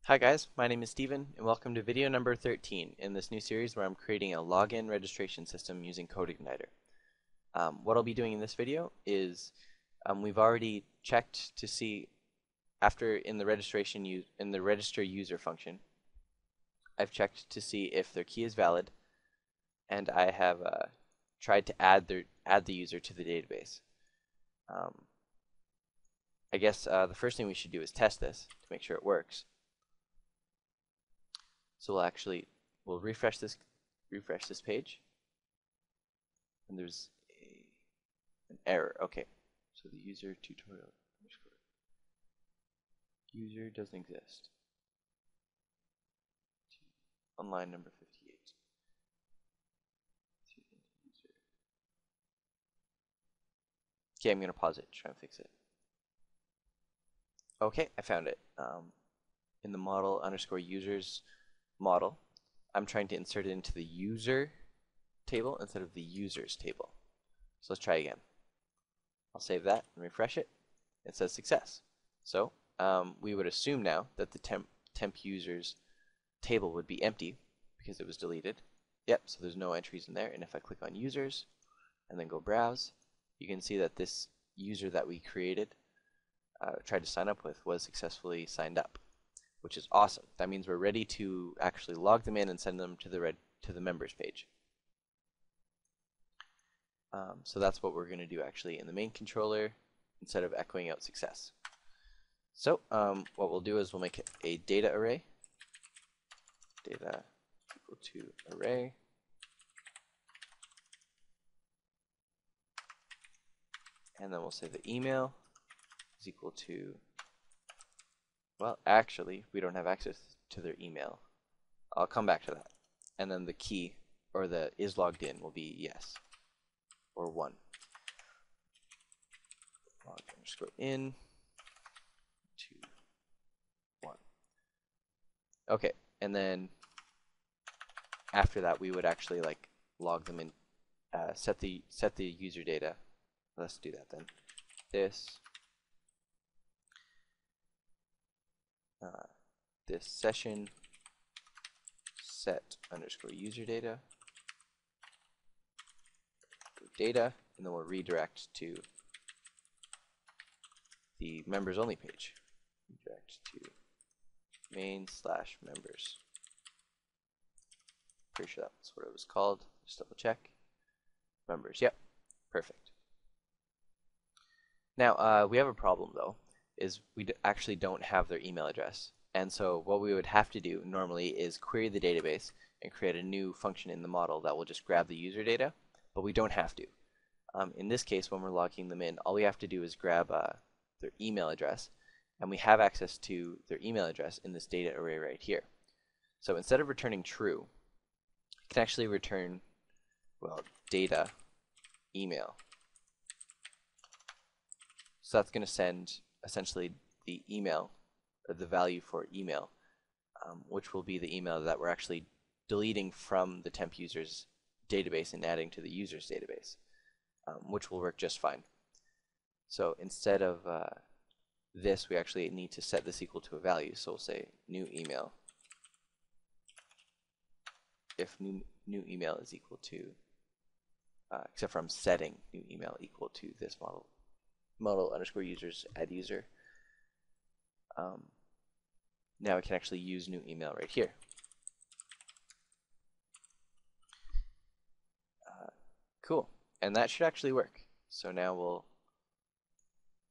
Hi guys, my name is Steven and welcome to video number 13 in this new series where I'm creating a login registration system using CodeIgniter. What I'll be doing in this video is we've already checked to see after in the register user function, I've checked to see if their key is valid, and I have tried to add the user to the database. I guess the first thing we should do is test this to make sure it works. So we'll refresh this page, and there's an error. Okay, so the user tutorial underscore user doesn't exist. On line number 58. Okay, I'm gonna pause it, try and fix it. Okay, I found it. In the model underscore users model, I'm trying to insert it into the user table instead of the users table. So let's try again. I'll save that and refresh it. It says success. So we would assume now that the temp users table would be empty because it was deleted. Yep, so there's no entries in there. And if I click on users and then go browse, you can see that this user that we created, tried to sign up with, was successfully signed up, which is awesome. That means we're ready to actually log them in and send them to the members page. So that's what we're going to do actually in the main controller instead of echoing out success. So what we'll do is we'll make a data array, data equal to array, and then we'll say the email is equal to, well, actually, we don't have access to their email. I'll come back to that. And then the key, or the is logged in, will be yes, or 1. Log underscore in to 1. Okay, and then after that, we would actually log them in, set the user data. Let's do that then. This session set underscore user data, and then we'll redirect to the members only page. Redirect to main/members. Pretty sure that's what it was called. Just double check. Members, yep, perfect. Now we have a problem though, is we actually don't have their email address. And so what we would have to do normally is query the database and create a new function in the model that will just grab the user data, but we don't have to. In this case, when we're logging them in, all we have to do is grab their email address, and we have access to their email address in this data array right here. So instead of returning true, it can actually return, well, data email. So that's going to send essentially the email, or the value for email, which will be the email that we're actually deleting from the temp users database and adding to the users database, which will work just fine. So instead of this, we actually need to set this equal to a value. So we'll say new email if new email is equal to, except for I'm setting new email equal to this model underscore users add user. Now I can actually use new email right here. Cool, and that should actually work. So now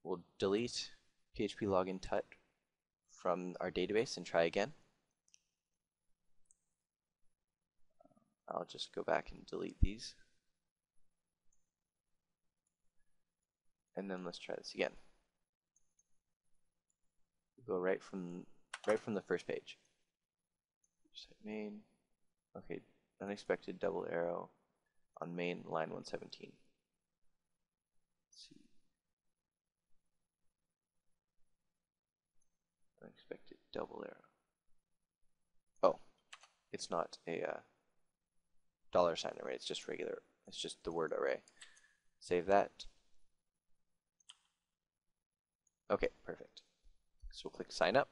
we'll delete PHP login tut from our database and try again. I'll just go back and delete these. And then let's try this again. Go right from the first page. Set main. Okay, unexpected double arrow on main line 117. Let's see. Unexpected double arrow. Oh, it's not a $sign array. It's just regular. It's just the word array. Save that. Okay, perfect. So we'll click sign up.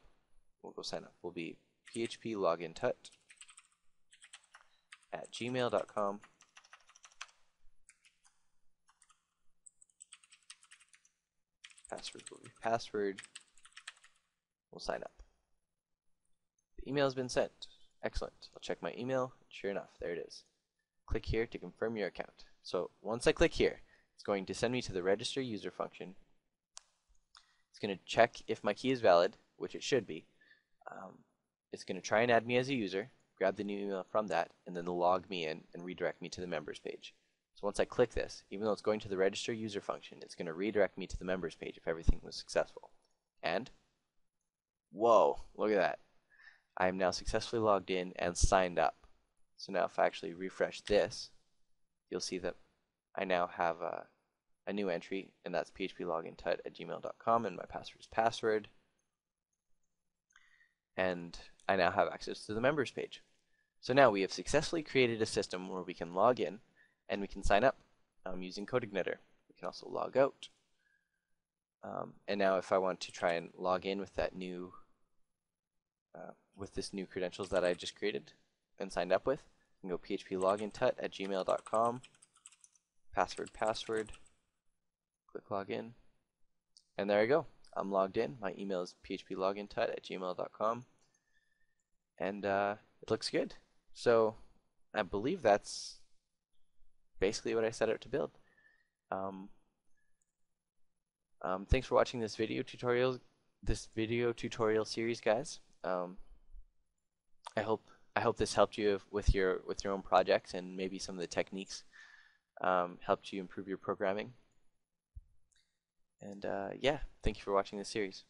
we'll go sign up. Will be phplogintut@gmail.com. Password will be password. We'll sign up. The email has been sent. Excellent. I'll check my email. Sure enough, there it is. Click here to confirm your account. So once I click here, it's going to send me to the register user function. It's going to check if my key is valid, which it should be. It's going to try and add me as a user, grab the new email from that, and then log me in and redirect me to the members page. So once I click this, even though it's going to the register user function, it's going to redirect me to the members page if everything was successful. And, whoa, look at that. I am now successfully logged in and signed up. So now if I actually refresh this, you'll see that I now have a new entry, and that's phplogintut@gmail.com, and my password is password. And I now have access to the members page. So now we have successfully created a system where we can log in and we can sign up using CodeIgniter. We can also log out. And now if I want to try and log in with that new with this new credentials that I just created and signed up with, I can go phplogintut@gmail.com, password, click login, and there I go. I'm logged in. My email is phplogintut@gmail.com, and it looks good. So I believe that's basically what I set out to build. Thanks for watching this video tutorial series, guys. I hope this helped you with your own projects, and maybe some of the techniques helped you improve your programming. And yeah, thank you for watching this series.